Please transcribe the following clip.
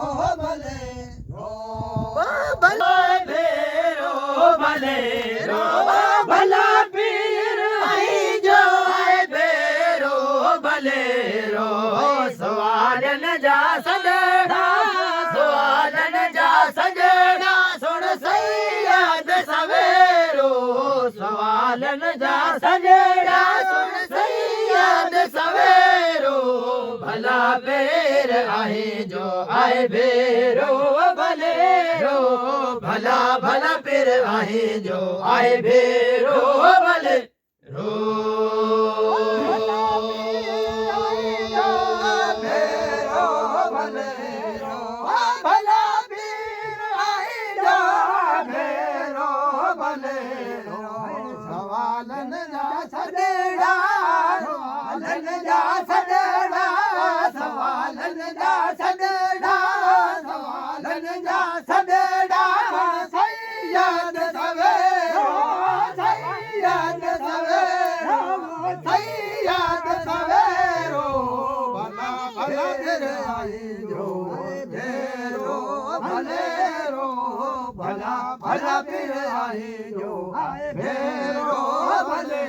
भले भला भेरो भले रो भला पीर आई जो भेरो भले रो सवालन जा सजड़ा सवालन जा सजड़ा सुन सैयद सवेरो सवालन जा सजड़ा सुन सैयद सवेरो भला पेर आहे जो आए भेरो भलेरो भला भला पेर आहे जो आए भेरो भलेरो भला पीर आई जा भेरो भलेरो सवालन जा सजड़ा सवालन जा सजड़ा सवालन जा सजड़ा सवालन जा सजड़ा सैयद सवेरो सैयद सवेरो सैयद सवेरो भला भला फिर आई जो भेरो भलेरो भला भला फिर आई जो भेरो भले